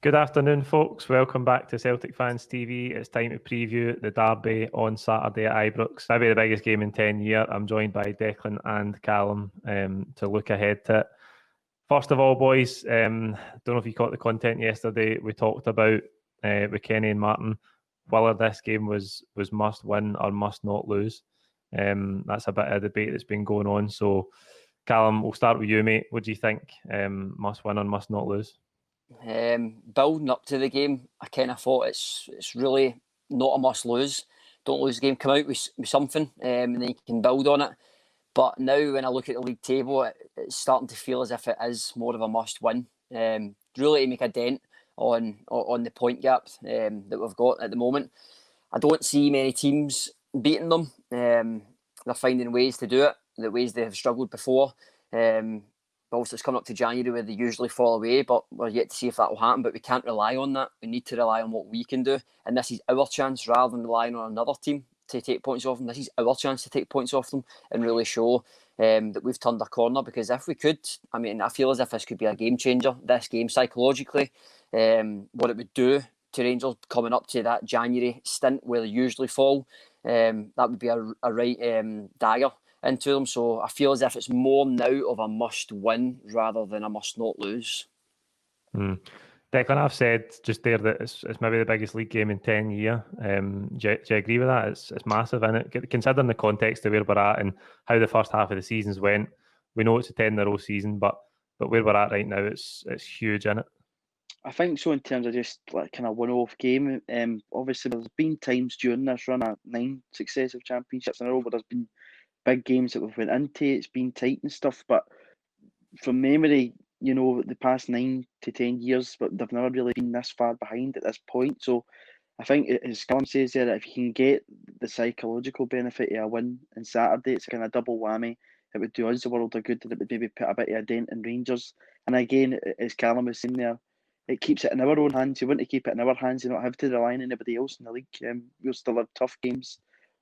Good afternoon, folks. Welcome back to Celtic Fans TV. It's time to preview the derby on Saturday at Ibrox. Maybe the biggest game in 10 years. I'm joined by Declan and Callum to look ahead to it. First of all, boys, don't know if you caught the content yesterday. We talked about with Kenny and Martin whether this game was must win or must not lose. That's a bit of a debate that's been going on. So, Callum, we'll start with you, mate. What do you think? Must win or must not lose? Building up to the game, I kind of thought it's really not a must lose. Don't lose the game, come out with something, and then you can build on it. But now when I look at the league table, it's starting to feel as if it is more of a must win. Really to make a dent on the point gap that we've got at the moment. I don't see many teams beating them. They're finding ways to do it, the ways they have struggled before. Also, it's coming up to January where they usually fall away, but we're yet to see if that will happen. But we can't rely on that. We need to rely on what we can do. And this is our chance rather than relying on another team to take points off them. This is our chance to take points off them and really show that we've turned a corner. Because if we could, I feel as if this could be a game changer, this game psychologically. What it would do to Rangers coming up to that January stint where they usually fall, that would be a right dagger into them. So I feel as if it's more now of a must win rather than a must not lose. Declan, I've said just there that it's maybe the biggest league game in 10 years. Do you agree with that? It's massive, isn't it? Considering the context of where we're at and how the first half of the seasons went, we know it's a 10-in-a-row season, but where we're at right now, it's huge, isn't it? I think so in terms of just like kind of one-off game. Obviously, there's been times during this run of 9 successive championships in a row where there's been big games that we've went into. It's been tight and stuff, but from memory, the past 9 to 10 years, but they've never really been this far behind at this point. So I think, as Callum says there, that if you can get the psychological benefit of a win on Saturday, it's a kind of double whammy. It would do us the world of good, and it would maybe put a bit of a dent in Rangers. And again, as Callum was saying there, it keeps it in our own hands. You want to keep it in our hands and not have to rely on anybody else in the league. We'll still have tough games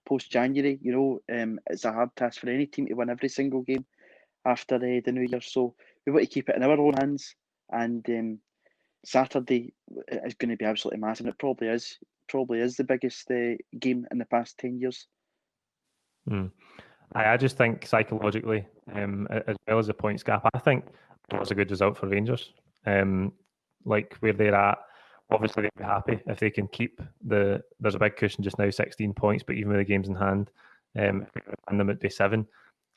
post-January. It's a hard task for any team to win every single game after the new year. So we want to keep it in our own hands. And Saturday is going to be absolutely massive. And it probably is the biggest game in the past 10 years. I just think psychologically, as well as the points gap, I think it was a good result for Rangers. Like where they're at, obviously they'd be happy if they can keep there's a big cushion just now, 16 points, but even with the games in hand, if we win them, it'd be 7.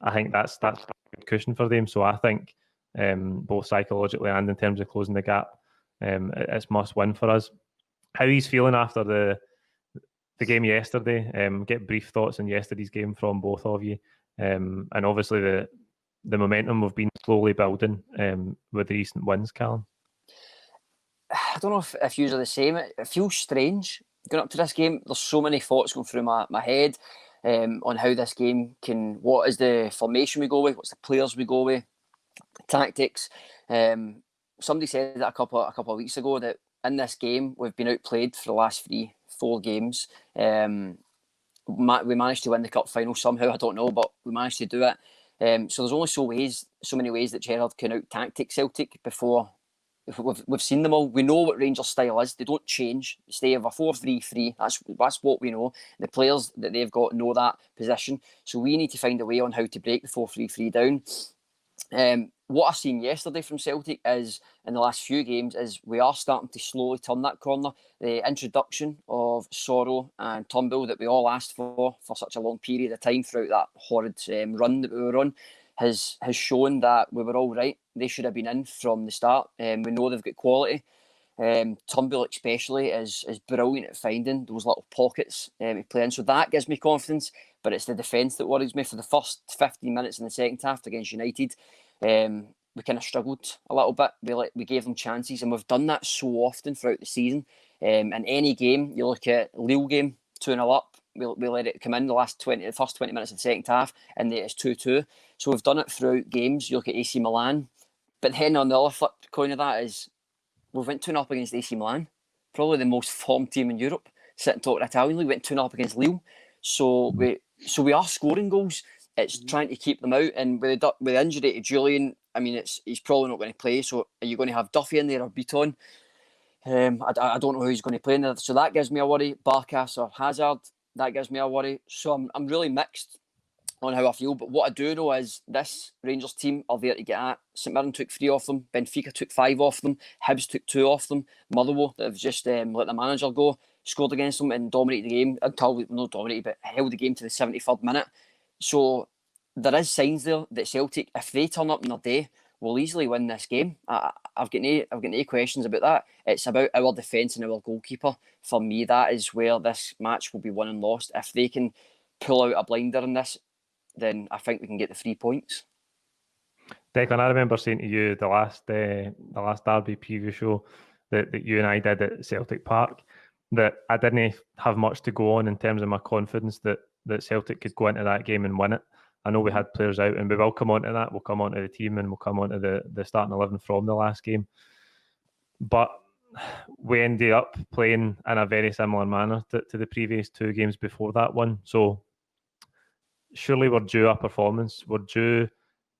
I think that's a good cushion for them. So I think both psychologically and in terms of closing the gap, it's must win for us. How he's feeling after the game yesterday? Get brief thoughts on yesterday's game from both of you, and obviously the momentum we've been slowly building with the recent wins, Callum. I don't know if you're the same. It feels strange going up to this game. There's so many thoughts going through my head on how this game what is the formation we go with, what's the players we go with, tactics. Somebody said that a couple of weeks ago that in this game we've been outplayed for the last 3-4 games. We managed to win the cup final somehow. I don't know, but we managed to do it. So there's only so many ways that Gerrard can out tactic Celtic before. We've seen them all. We know what Rangers' style is. They don't change. They stay with a 4-3-3. That's what we know. The players that they've got know that position. So we need to find a way on how to break the 4-3-3 down. What I've seen yesterday from Celtic is, in the last few games, is we are starting to slowly turn that corner. The introduction of Soro and Turnbull that we all asked for such a long period of time throughout that horrid run that we were on has shown that we were all right. They should have been in from the start. We know they've got quality. Turnbull especially is brilliant at finding those little pockets to play in. So that gives me confidence, but it's the defence that worries me. For the first 15 minutes in the second half against United, we kind of struggled a little bit. We gave them chances, and we've done that so often throughout the season. In any game, you look at Lille game, 2-0 up, we let it come in the first 20 minutes of the second half, and it's 2-2. So we've done it throughout games. You look at AC Milan, but then on the other flip coin of that is we went 2-0 up against AC Milan, probably the most formed team in Europe, sitting top of the Italian league. We went 2-0 up against Lille. So we are scoring goals. It's trying to keep them out, and with the injury to Julian, he's probably not going to play. So are you going to have Duffy in there or Beaton? I don't know who he's going to play in there, so that gives me a worry. Barkas or Hazard, that gives me a worry. So I'm really mixed on how I feel, but what I do know is this Rangers team are there to get at. St Mirren took 3 off them, Benfica took 5 off them, Hibs took 2 off them, Motherwell that have just let the manager go, scored against them and dominated the game until, not dominated, but held the game to the 73rd minute. So there is signs there that Celtic, if they turn up in their day, will easily win this game. I've got no questions about that. It's about our defence and our goalkeeper. For me, that is where this match will be won and lost. If they can pull out a blinder in this, then I think we can get the 3 points. Declan, I remember saying to you the last Derby preview show that you and I did at Celtic Park that I didn't have much to go on in terms of my confidence that Celtic could go into that game and win it. I know we had players out, and we will come on to that. We'll come on to the team and we'll come on to the starting 11 from the last game. But we ended up playing in a very similar manner to the previous 2 games before that one. So surely we're due a performance. We're due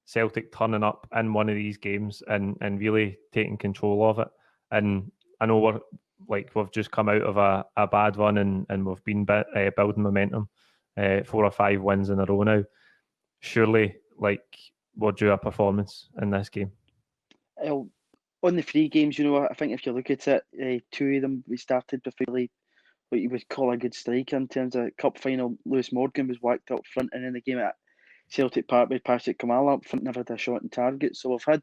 Celtic turning up in one of these games and really taking control of it. And I know we've just come out of a bad run and we've been building momentum, 4 or 5 wins in a row now. Surely, we're due a performance in this game. On the 3 games, I think if you look at it, 2 of them we started with really what you would call a good striker in terms of cup final. Lewis Morgan was whacked up front, and in the game at Celtic Park with Patrick Kamala up front, never had a shot on target. So we've had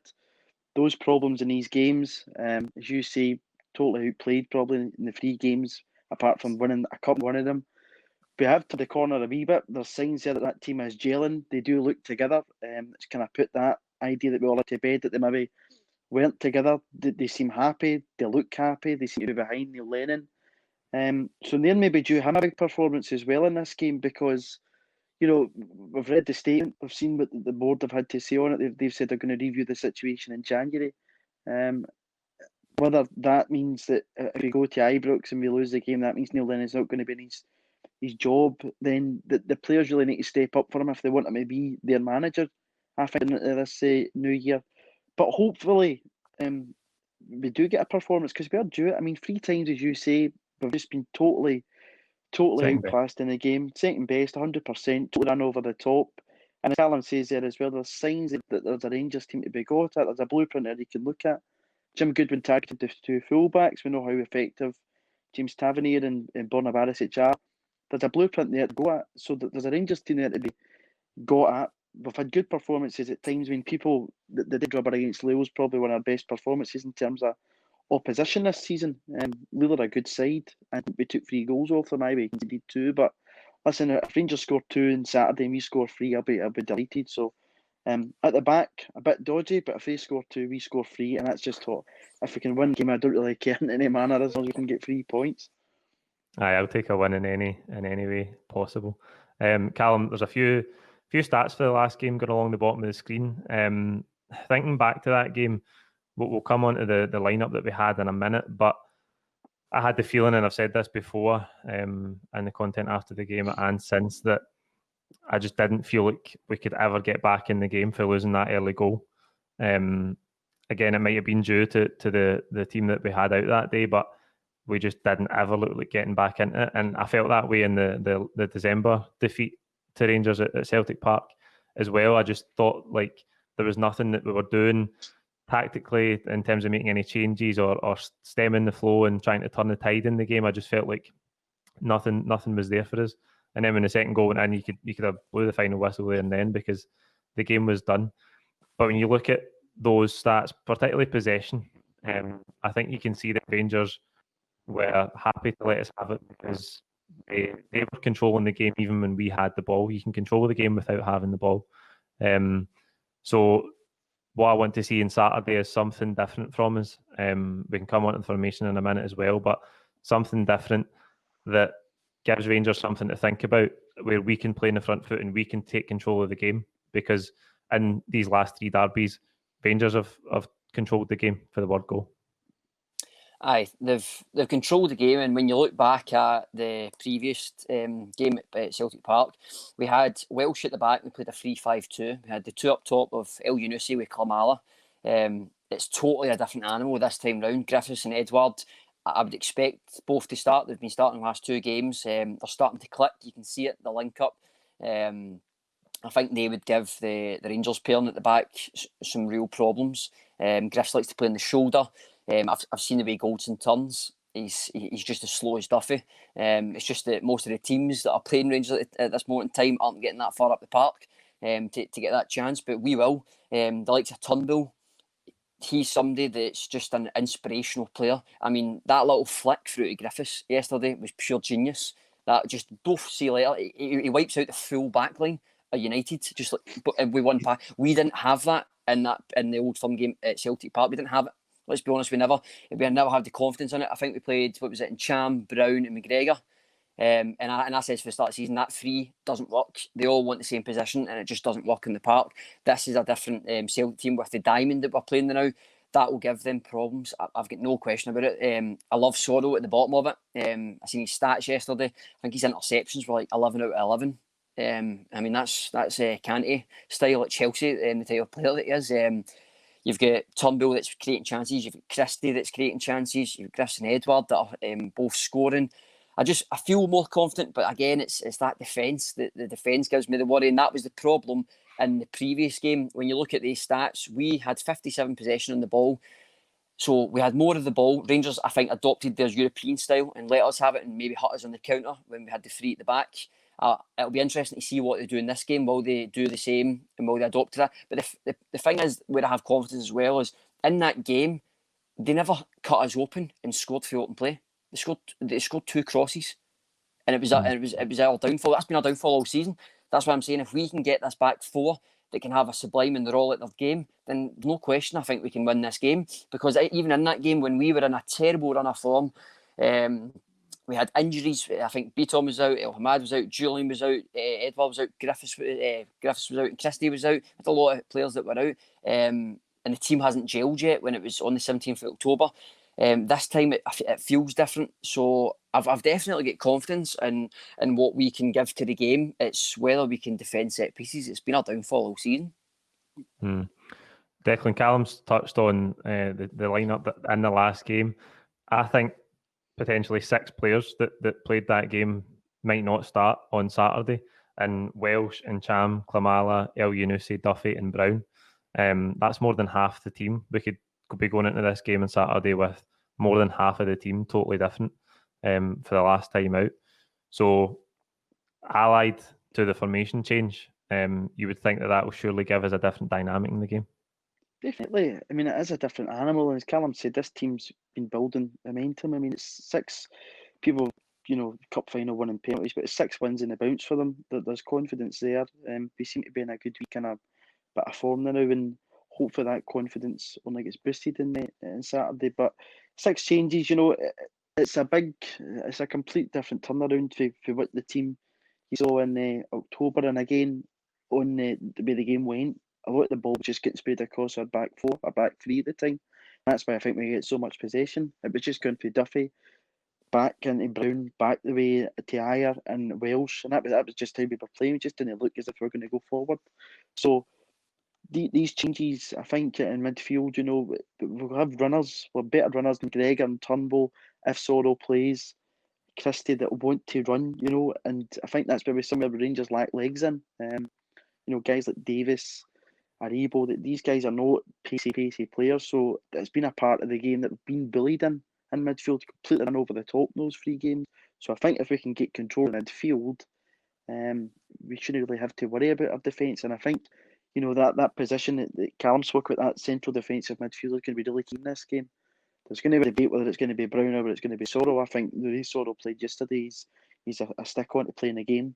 those problems in these games. As you say, totally outplayed probably in the 3 games, apart from winning a cup, one of them. We have to the corner a wee bit. There's signs there that team is gelling. They do look together. It's kind of put that idea that we all had to bed that they maybe weren't together. They seem happy. They look happy. They seem to be behind Neil Lennon. So they're maybe due him a big performance as well in this game because, we've read the statement. We've seen what the board have had to say on it. They've said they're going to review the situation in January. Whether that means that if we go to Ibrox and we lose the game, that means Neil Lennon's not going to be in his job, then the players really need to step up for him if they want him to be their manager, I think, into this new year. But hopefully we do get a performance because we are due it. I mean, 3 times, as you say, we've just been totally outclassed in the game. Second best, 100%, totally run over the top. And as Callum says there as well, there's signs that there's a Rangers team to be got at. There's a blueprint that you can look at. Jim Goodwin targeted the 2 fullbacks. We know how effective James Tavernier and Borna Barisic are. There's a blueprint there to go at. So there's a Rangers team there to be got at. We've had good performances at times when people, the dead rubber against Leo's probably one of our best performances in terms of opposition this season. Lille are a good side. I think we took 3 goals off them. We did 2. But listen, if Rangers score 2 on Saturday and we score 3, I'll be delighted. So at the back, a bit dodgy, but if they score 2, we score 3, and that's just what. If we can win the game, I don't really care in any manner as long as we can get 3 points. Aye, I'll take a win in any way possible. Callum, there's a few stats for the last game going along the bottom of the screen. Thinking back to that game, we'll come on to the lineup that we had in a minute, but I had the feeling, and I've said this before in the content after the game and since, that I just didn't feel like we could ever get back in the game for losing that early goal. Again, it might have been due to the team that we had out that day, but we just didn't ever look like getting back into it. And I felt that way in the December defeat to Rangers at Celtic Park as well. I just thought like there was nothing that we were doing tactically in terms of making any changes or stemming the flow and trying to turn the tide in the game. I just felt like nothing was there for us. And then when the second goal went in, you could have blew the final whistle there and then because the game was done. But when you look at those stats, particularly possession, I think you can see that Rangers were happy to let us have it because they were controlling the game even when we had the ball. You can control the game without having the ball. So what I want to see on Saturday is something different from us. We can come on to the formation in a minute as well, but something different that gives Rangers something to think about, where we can play in the front foot and we can take control of the game. Because in these last 3 derbies, Rangers have controlled the game for the word goal. Aye, they've controlled the game, and when you look back at the previous game at Celtic Park, we had Welsh at the back. We played a 3-5-2. We had the 2 up top of El Yunusi with Klamala. It's totally a different animal this time round. Griffiths and Edward I would expect both to start. They've been starting the last 2 games. They're starting to click. You can see it, the link up. I think they would give the Rangers pairing at the back some real problems. Griffiths likes to play on the shoulder. I've seen the way Goldson turns. He's just as slow as Duffy. It's just that most of the teams that are playing Rangers at this moment in time aren't getting that far up the park to get that chance, but we will. The likes of Turnbull, he's somebody that's just an inspirational player. I mean, that little flick through to Griffiths yesterday was pure genius. That just both see later. He wipes out the full back line of United, just like with one pass. We didn't have that in the Old Firm game at Celtic Park. We didn't have it. Let's be honest, we never had the confidence in it. I think we played, what was it, in Cham, Brown and McGregor. And I said for the start of the season, that 3 doesn't work. They all want the same position and it just doesn't work in the park. This is a different Celtic team with the diamond that we're playing now. That will give them problems. I've got no question about it. I love Soro at the bottom of it. I seen his stats yesterday. I think his interceptions were like 11 out of 11. I mean, that's Canty style at Chelsea, the type of player that he is. You've got Turnbull that's creating chances. You've got Christie that's creating chances. You've got Griffiths and Edward that are both scoring. I feel more confident, but again, it's that defence. The defence gives me the worry, and that was the problem in the previous game. When you look at these stats, we had 57 possession on the ball, so we had more of the ball. Rangers, I think, adopted their European style and let us have it and maybe hit us on the counter when we had the 3 at the back. It'll be interesting to see what they do in this game. Will they do the same and will they adopt to that? But the thing is, where I have confidence as well, is in that game, they never cut us open and scored through open play. They scored 2 crosses, and it was our downfall. That's been our downfall all season. That's why I'm saying if we can get this back 4 that can have a sublime and they're all at their game, then no question I think we can win this game. Because even in that game when we were in a terrible run of form, we had injuries. I think Beaton was out, El Hamad was out, Julian was out, Edward was out, Griffiths was out, and Christie was out. We had a lot of players that were out, and the team hasn't gelled yet when it was on the 17th of October. This time it feels different, so I've definitely got confidence in what we can give to the game. It's whether we can defend set pieces. It's been our downfall all season. Declan Callum's touched on the lineup in the last game. I think potentially 6 players that played that game might not start on Saturday. And Welsh and Cham, Klamala, El Yunusi, Duffy and Brown. That's more than half the team. We could be going into this game on Saturday with more than half of the team totally different for the last time out. So allied to the formation change, you would think that will surely give us a different dynamic in the game. Definitely. I mean, it is a different animal. And as Callum said, this team's been building momentum. I mean, it's 6 people, cup final winning penalties, but it's 6 wins in the bounce for them. There's confidence there. We seem to be in a good week and a bit of form now, and hopefully that confidence only gets boosted in Saturday. But 6 changes, it's a complete different turnaround for what the team you saw in October. And again, on the way the game went, a lot of the ball was just getting sprayed across our back 4, our back 3 at the time. That's why I think we get so much possession. It was just going for Duffy, back into Brown, back the way to Ayer and Welsh, and that was just how we were playing. We just didn't look as if we were going to go forward. So these changes, I think, in midfield, we'll have runners, we're better runners than Gregor and Turnbull if Soro plays. Christie that want to run, and I think that's where some of the Rangers lack legs in. Guys like Davis, Aribo, that these guys are not pacey players, so it's been a part of the game that we've been bullied in midfield, completely run over the top in those 3 games. So I think if we can get control in midfield, we shouldn't really have to worry about our defence. And I think, that position that Callum spoke about, that central defensive midfielder, is going to be really key in this game. There's going to be a debate whether it's going to be Brown or whether it's going to be Soro. I think the way Soro played yesterday, he's a stick on to playing the game.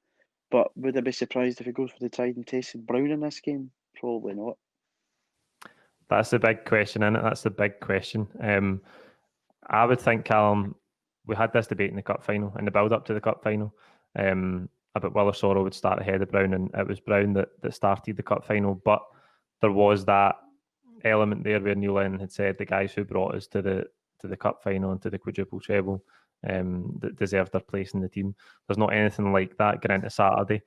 But would I be surprised if he goes for the tried and tested Brown in this game? Probably not. That's the big question, isn't it? That's the big question. I would think, Callum, we had this debate in the cup final, in the build-up to the cup final, about whether Soro would start ahead of Brown, and it was Brown that started the cup final. But there was that element there where Neil Lennon had said the guys who brought us to the cup final and to the quadruple treble that deserved their place in the team. There's not anything like that going into Saturday,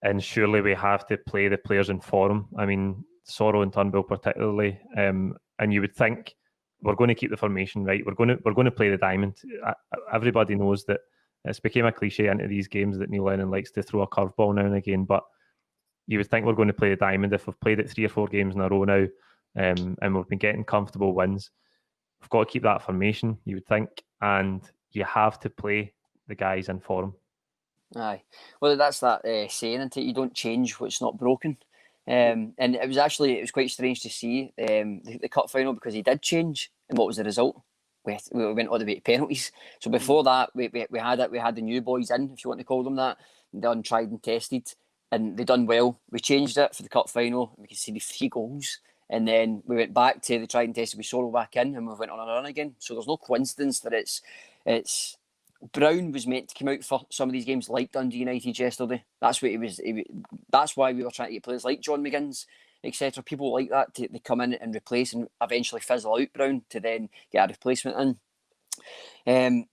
and surely we have to play the players in form. I mean, Soro and Turnbull particularly, and you would think we're going to keep the formation right. We're going to play the diamond. Everybody knows that it's became a cliche into these games that Neil Lennon likes to throw a curveball now and again. But you would think we're going to play the diamond if we've played it 3 or 4 games in a row now, and we've been getting comfortable wins. We've got to keep that formation, you would think, and you have to play the guys in form. Aye, well, that's that saying, isn't it? You don't change what's not broken. And it was quite strange to see the cup final, because he did change, and what was the result? We went all the way to penalties. So before that, we had the new boys in, if you want to call them that, done tried and tested, and they done well. We changed it for the cup final. We could see the 3 goals, and then we went back to the tried and tested with Soro back in, and we went on a run again. So there's no coincidence that it's Brown was meant to come out for some of these games like Dundee United yesterday. That's what he was. That's why we were trying to get players like John McGinn's, etc. People like that to come in and replace and eventually fizzle out Brown to then get a replacement in.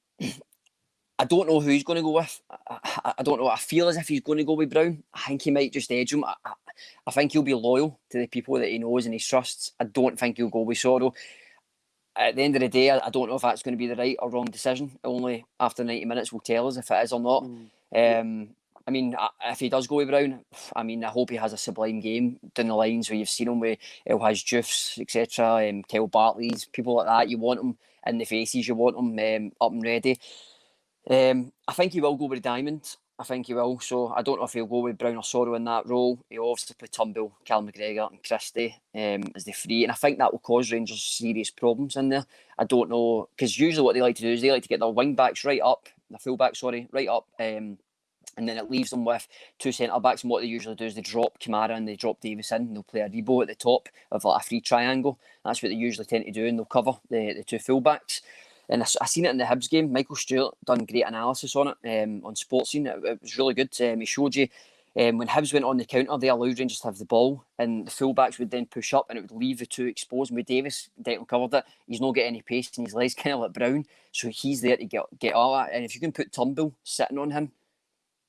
I don't know who he's going to go with. I don't know. I feel as if he's going to go with Brown. I think he might just edge him. I think he'll be loyal to the people that he knows and he trusts. I don't think he'll go with Soro. At the end of the day, I don't know if that's going to be the right or wrong decision. Only after 90 minutes will tell us if it is or not. I mean, if he does go with Brown, I mean, I hope he has a sublime game down the lines where you've seen him with El Hadj Dioufs, etc., Kyle Bartley's, people like that. You want him in the faces, you want him up and ready. I think he will go with the diamond. I think he will. So I don't know if he'll go with Brown or Soro in that role. He'll obviously play Turnbull, Callum McGregor and Christie as the 3. And I think that will cause Rangers serious problems in there. I don't know, because usually what they like to do is they like to get their wing backs right up, the full backs, right up, and then it leaves them with 2 centre backs. And what they usually do is they drop Kamara and they drop Davis in, and they'll play a Rebo at the top of like a 3 triangle. That's what they usually tend to do, and they'll cover the 2 full backs. And I seen it in the Hibs game. Michael Stewart done great analysis on it on Sportscene. It was really good. He showed you when Hibs went on the counter, they allowed Rangers to have the ball, and the fullbacks would then push up, and it would leave the 2 exposed. And with Davis, Declan covered it. He's not getting any pace in his legs, kind of like Brown. So he's there to get all that. And if you can put Turnbull sitting on him,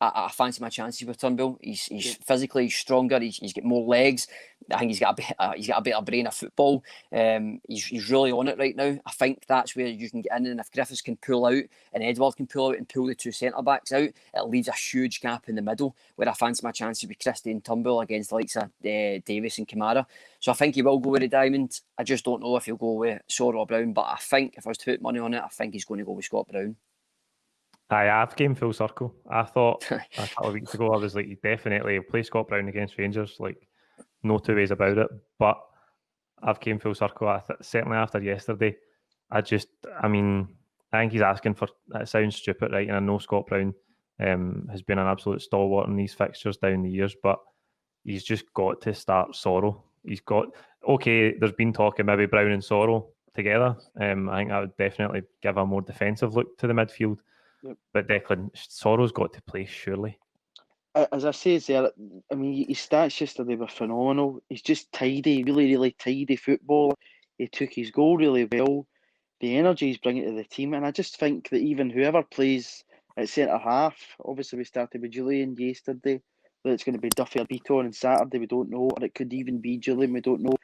I fancy my chances with Turnbull. He's physically stronger. He's got more legs. I think he's got a better brain of football. He's really on it right now. I think that's where you can get in, and if Griffiths can pull out and Edward can pull out and pull the 2 centre backs out, it leaves a huge gap in the middle where I fancy my chances with Christie and Turnbull against the likes of Davis and Kamara. So I think he will go with the diamond. I just don't know if he'll go with Soro or Brown, but I think if I was to put money on it, I think he's going to go with Scott Brown. I've came full circle. I thought a couple of weeks ago, I was like, definitely play Scott Brown against Rangers, like no 2 ways about it. But I've came full circle. Certainly after yesterday, I think he's asking for, it sounds stupid, right? And I know Scott Brown has been an absolute stalwart in these fixtures down the years, but he's just got to start Soro. There's been talk of maybe Brown and Soro together. I think that would definitely give a more defensive look to the midfield. Yep. But Declan, Soro's got to play, surely. As I say there, I mean, his stats yesterday were phenomenal. He's just tidy, really, really tidy football. He took his goal really well. The energy he's bringing to the team. And I just think that even whoever plays at centre-half, obviously we started with Julian yesterday, whether it's going to be Duffy or Beaton on Saturday, we don't know. Or it could even be Julian, we don't know.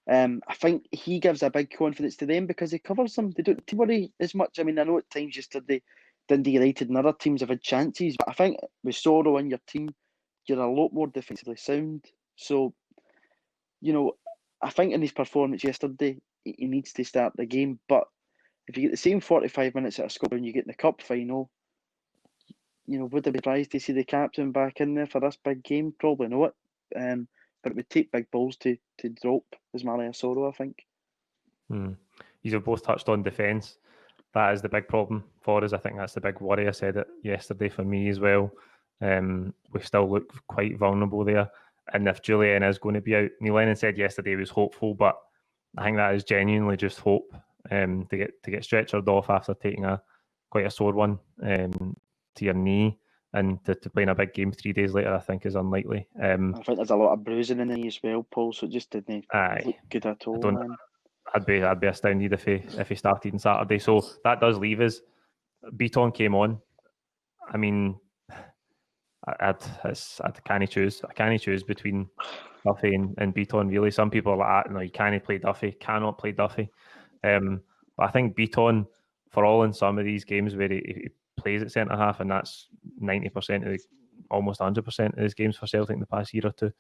I think he gives a big confidence to them because he covers them. They don't worry as much. I mean, I know at times yesterday, Dundee United and other teams have had chances, but I think with Soro in your team, you're a lot more defensively sound. So, I think in his performance yesterday, he needs to start the game. But if you get the same 45 minutes out of Scotland you get in the cup final, would I be surprised to see the captain back in there for this big game? Probably not. But it would take big balls to drop Ismaila Soro, I think. You've both touched on defence. That is the big problem for us. I think that's the big worry. I said it yesterday for me as well. We still look quite vulnerable there. And if Julian is going to be out, Neil Lennon said yesterday he was hopeful, but I think that is genuinely just hope to get stretchered off after taking quite a sore one to your knee, and to play in a big game 3 days later, I think is unlikely. I think there's a lot of bruising in the knee as well, Paul. So it just didn't look good at all. I'd be astounded if he started on Saturday. So that does leave us. Beaton came on. I mean, I can't choose. I can't choose between Duffy and Beaton. Really, some people are like, no, you can't play Duffy. Cannot play Duffy. But I think Beaton, for all in some of these games where he plays at centre half, and that's 90% of almost 100% of his games for Celtic in the past year or two.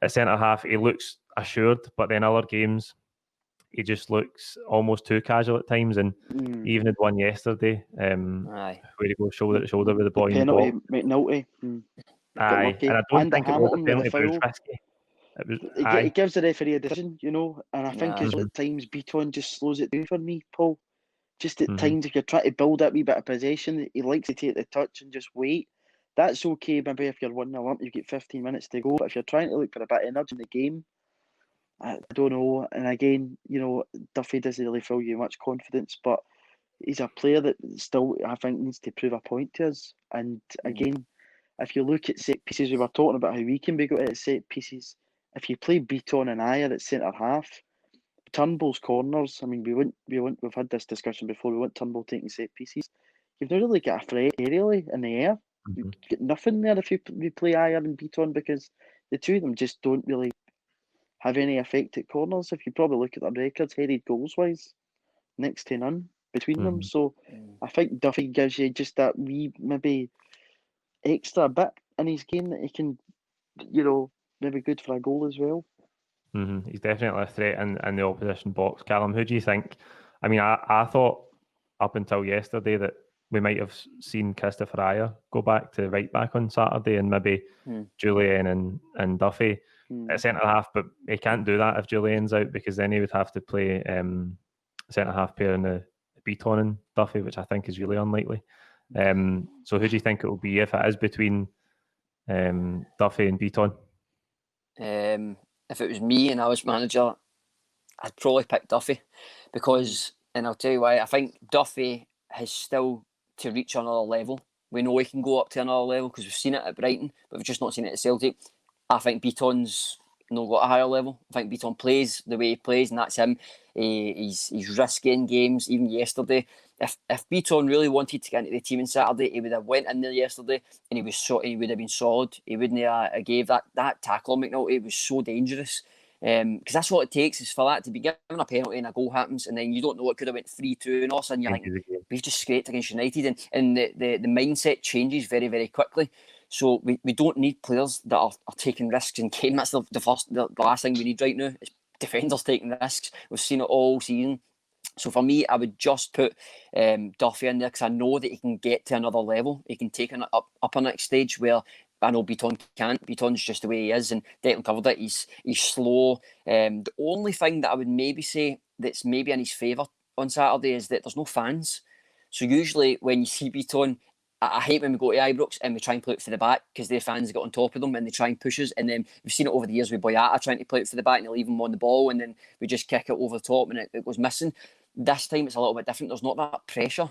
At centre half, he looks assured, but then other games, he just looks almost too casual at times. And he even had one yesterday where he goes shoulder to shoulder with the boy in the penalty, box. McNulty. Aye, lucky. and I don't And think it was a Hamilton with penalty, the but it was foul. risky. It was, He gives the referee a decision, and I think as at times Beaton just slows it down for me, Paul. Just at times, if you're trying to build that wee bit of possession, he likes to take the touch and just wait. That's okay, maybe if you're 1-0 up, you've got 15 minutes to go. But if you're trying to look for a bit of energy in the game, I don't know. And again, Duffy doesn't really fill you much confidence, but he's a player that still, I think, needs to prove a point to us. And again, if you look at set pieces, we were talking about how we can be good at set pieces. If you play Beaton and Ayer at centre half, Turnbull's corners. I mean, we've had this discussion before. We want Turnbull taking set pieces. You've not really got a threat aerially in the air. You've got nothing there if you play Ayer and Beaton, because the two of them just don't really have any effect at corners. If you probably look at their records, headed goals wise, next to none between them. So I think Duffy gives you just that wee maybe extra bit in his game that he can, maybe good for a goal as well. He's definitely a threat in the opposition box. Callum, who do you think? I mean, I thought up until yesterday that we might have seen Christopher Ayer go back to right back on Saturday, and maybe Julian and Duffy at centre half, but he can't do that if Julian's out, because then he would have to play centre half pair in the Beaton and Duffy, which I think is really unlikely. So who do you think it will be if it is between Duffy and Beaton? If it was me and I was manager, I'd probably pick Duffy, because, and I'll tell you why, I think Duffy has still to reach another level. We know he can go up to another level because we've seen it at Brighton, but we've just not seen it at Celtic. I think Beaton's not got a higher level. I think Beaton plays the way he plays, and that's him. He's risky in games. Even yesterday, if Beaton really wanted to get into the team on Saturday, he would have went in there yesterday, and he would have been solid. He wouldn't have gave that tackle on McNulty. It was so dangerous. Because that's what it takes, is for that to be given a penalty and a goal happens, and then you don't know, it could have went 3-2, and all of a sudden you're thinking, we've just scraped against United, and the mindset changes very, very quickly. So we don't need players that are taking risks in game. That's the last thing we need right now, is defenders taking risks. We've seen it all season. So for me, I would just put Duffy in there, because I know that he can get to another level. He can take it up a next stage, where I know Beaton can't. Beaton's just the way he is, and Declan covered it. He's slow. The only thing that I would maybe say that's maybe in his favour on Saturday is that there's no fans. So usually when you see Beaton, I hate when we go to Ibrox and we try and play it for the back, because their fans get on top of them and they try and push us. And then we've seen it over the years with Boyata trying to play it for the back, and they leave him on the ball, and then we just kick it over the top and it goes missing. This time it's a little bit different. There's not that pressure.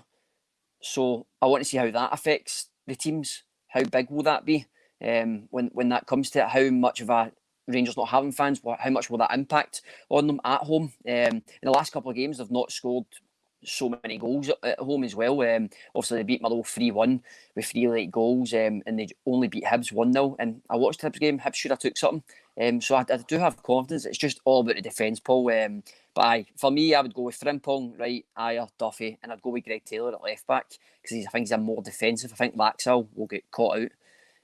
So I want to see how that affects the teams. How big will that be? When that comes to it, how much of a Rangers not having fans, how much will that impact on them at home? In the last couple of games, they've not scored so many goals at home as well. Obviously, they beat Motherwell 3-1 with 3 late goals, and they only beat Hibs 1-0. And I watched the Hibs game. Hibs should have took something. So I do have confidence. It's just all about the defence, Paul. But for me, I would go with Frimpong, right, Ayer, Duffy, and I'd go with Greg Taylor at left back, because I think he's a more defensive. I think Laxalt will get caught out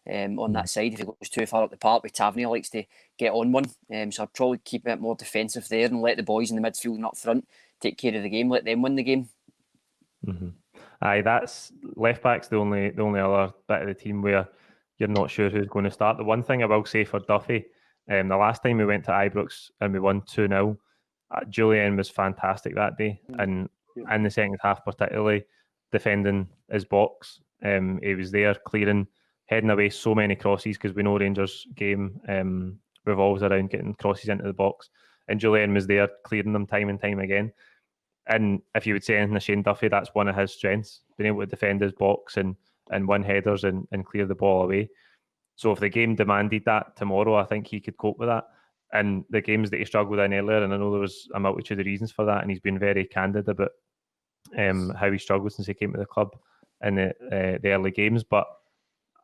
on that side if he goes too far up the park. With Tavernier likes to get on one, so I'd probably keep it more defensive there and let the boys in the midfield and up front take care of the game, let them win the game. Aye, that's left back's the only other bit of the team where you're not sure who's going to start. The one thing I will say for Duffy, the last time we went to Ibrox and we won 2-0, Julian was fantastic that day, and in the second half particularly, defending his box. He was there clearing, heading away so many crosses, because we know Rangers' game revolves around getting crosses into the box, and Julian was there clearing them time and time again. And if you would say anything to Shane Duffy, that's one of his strengths, being able to defend his box and win headers and clear the ball away. So if the game demanded that tomorrow, I think he could cope with that. And the games that he struggled in earlier, and I know there was a multitude of reasons for that, and he's been very candid about how he struggled since he came to the club in the early games. But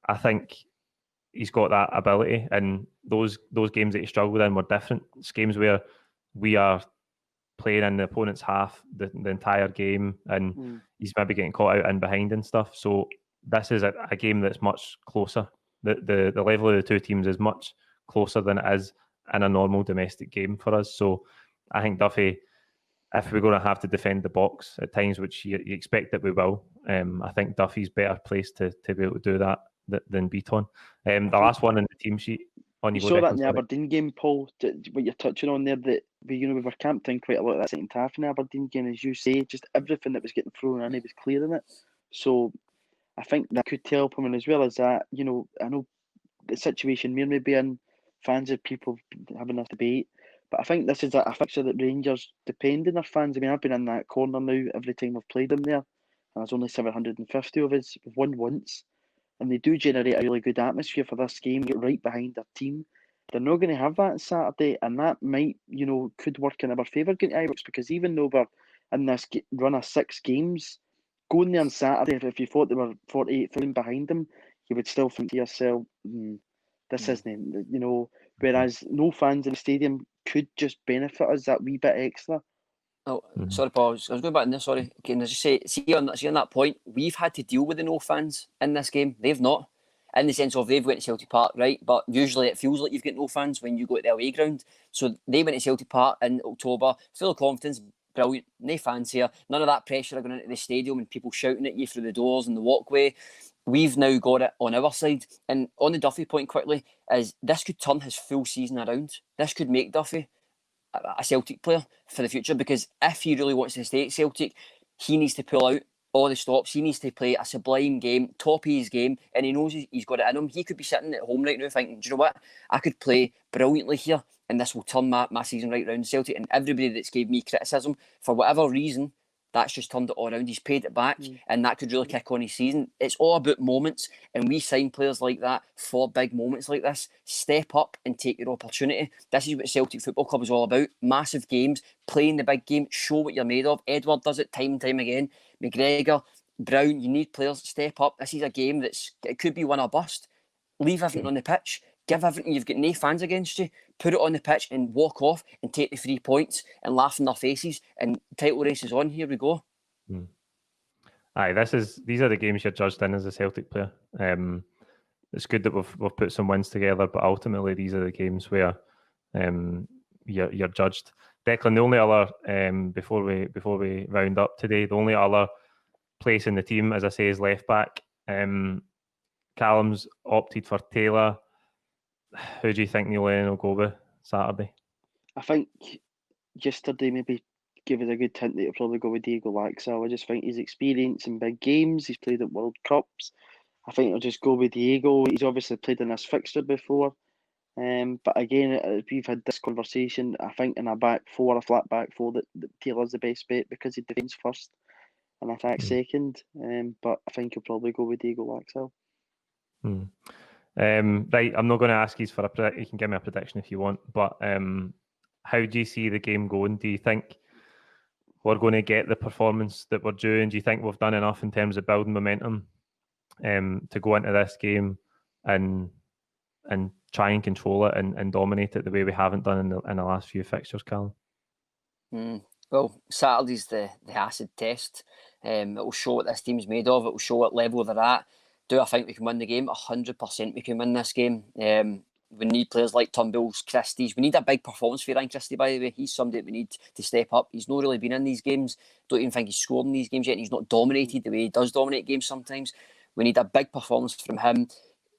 I think he's got that ability, and those games that he struggled in were different. It's games where we are playing in the opponent's half the entire game, and he's maybe getting caught out in behind and stuff. So this is a game that's much closer. The level of the two teams is much closer than it is in a normal domestic game for us. So I think Duffy, if we're going to have to defend the box at times, which you expect that we will, I think Duffy's better placed to be able to do that than Beaton. The last one in the team sheet. You saw that in the Aberdeen game, Paul. What you're touching on there, that we were camped in quite a lot of that second half in the Aberdeen game, as you say. Just everything that was getting thrown in, he was clearing it. So I think that could help him, and as well as that, I know the situation we're maybe in, fans of people having this debate, but I think this is a fixture that Rangers depend on their fans. I mean, I've been in that corner now every time we've played them there, and there's only 750 of us. We've won once. And they do generate a really good atmosphere for this game, get right behind their team. They're not going to have that Saturday, and that might, could work in our favour against Ibrox, because even though we're in this run of 6 games, going there on Saturday, if you thought there were 48,000 behind them, you would still think to yourself, this isn't, whereas no fans in the stadium could just benefit us that wee bit extra. Oh, sorry, Paul. I was going back in there. Sorry. Can I just say, see on that point, we've had to deal with the no fans in this game. They've not, in the sense of they've went to Celtic Park, right? But usually it feels like you've got no fans when you go to the away ground. So they went to Celtic Park in October, full of confidence, brilliant. No fans here. None of that pressure going into the stadium and people shouting at you through the doors and the walkway. We've now got it on our side. And on the Duffy point quickly, is this could turn his full season around. This could make Duffy a Celtic player for the future, because if he really wants to stay at Celtic, he needs to pull out all the stops. He needs to play a sublime game, top of his game, and he knows he's got it in him. He could be sitting at home right now thinking, do you know what? I could play brilliantly here, and this will turn my season right around Celtic. And everybody that's gave me criticism, for whatever reason, that's just turned it all around. He's paid it back, and that could really kick on his season. It's all about moments, and we sign players like that for big moments like this. Step up and take your opportunity. This is what Celtic Football Club is all about. Massive games, playing the big game, show what you're made of. Edward does it time and time again. McGregor, Brown, you need players to step up. This is a game it could be win or bust. Leave everything on the pitch. Give everything. You've got no fans against you. Put it on the pitch and walk off and take the 3 points and laugh in their faces. And title race is on. Here we go. Aye, these are the games you're judged in as a Celtic player. It's good that we've put some wins together, but ultimately these are the games where you're judged. Declan, the only other before we round up today, the only other place in the team, as I say, is left back. Callum's opted for Taylor. Who do you think Neil Lennon will go with Saturday? I think yesterday maybe gave us a good hint that he'll probably go with Diego Laxalt. I just think his experience in big games, he's played at World Cups. I think he'll just go with Diego. He's obviously played in this fixture before. But again, we've had this conversation. I think in a flat back four, that Taylor's the best bet, because he defends first and attacks second. But I think he'll probably go with Diego Laxalt. Right, I'm not going to ask you for a prediction. You can give me a prediction if you want, but how do you see the game going? Do you think we're going to get the performance that we're due, and do you think we've done enough in terms of building momentum to go into this game and try and control it and dominate it the way we haven't done in the last few fixtures, Callum? Well, Saturday's the acid test. It will show what this team's made of. It will show what level they're at. Do I think we can win the game? 100% we can win this game. We need players like Turnbull's, Christie's. We need a big performance for Ryan Christie, by the way. He's somebody that we need to step up. He's not really been in these games. Don't even think he's scored in these games yet. And he's not dominated the way he does dominate games sometimes. We need a big performance from him.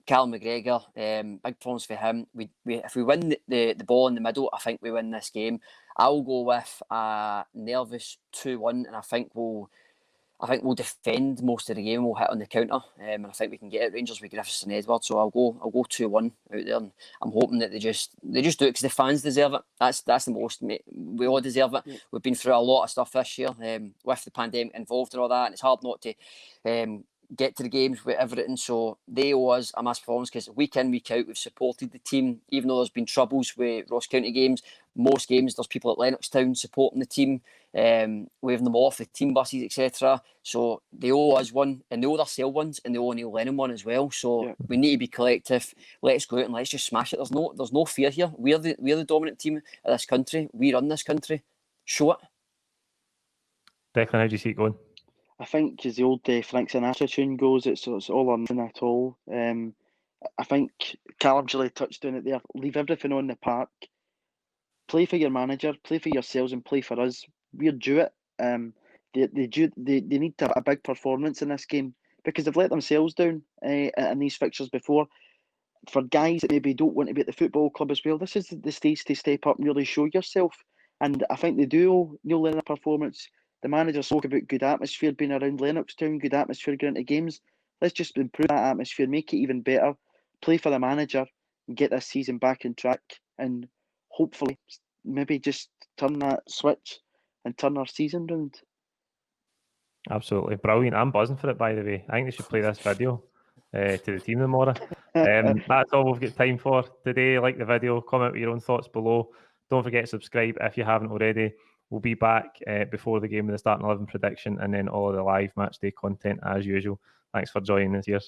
Callum McGregor, big performance for him. If we win the ball in the middle, I think we win this game. I'll go with a nervous 2-1, and I think we'll defend most of the game. We'll hit on the counter, and I think we can get at Rangers with Griffiths and Edwards. So I'll go 2-1 out there, and I'm hoping that they just do it because the fans deserve it. That's the most, mate. We all deserve it. Yeah. We've been through a lot of stuff this year with the pandemic involved and all that, and it's hard not to get to the games with everything. So they owe us a massive performance, because week in, week out, we've supported the team. Even though there's been troubles with Ross County games, most games there's people at Lennoxtown supporting the team, waving them off, the team buses, etc. So they owe us one, and they owe themselves ones, and they owe Neil Lennon one as well. So we need to be collective. Let's go out and let's just smash it. There's no fear here. We're the dominant team of this country. We run this country. Show it. Declan, how do you see it going? I think as the old Frank Sinatra tune goes, it's all or nothing at all. I think Callum's really touched on it there. Leave everything on the park. Play for your manager, play for yourselves, and play for us. We're due it. They need to have a big performance in this game because they've let themselves down in these fixtures before. For guys that maybe don't want to be at the football club as well, this is the stage to step up and really show yourself. And I think they do. Neil Lennon performance. The manager spoke about good atmosphere being around Lennoxtown, good atmosphere going into games. Let's just improve that atmosphere, make it even better, play for the manager, and get this season back on track, and hopefully maybe just turn that switch and turn our season round. Absolutely brilliant. I'm buzzing for it, by the way. I think they should play this video to the team tomorrow. That's all we've got time for today. Like the video, comment with your own thoughts below. Don't forget to subscribe if you haven't already. We'll be back before the game with the starting 11 prediction and then all of the live match day content as usual. Thanks for joining us here.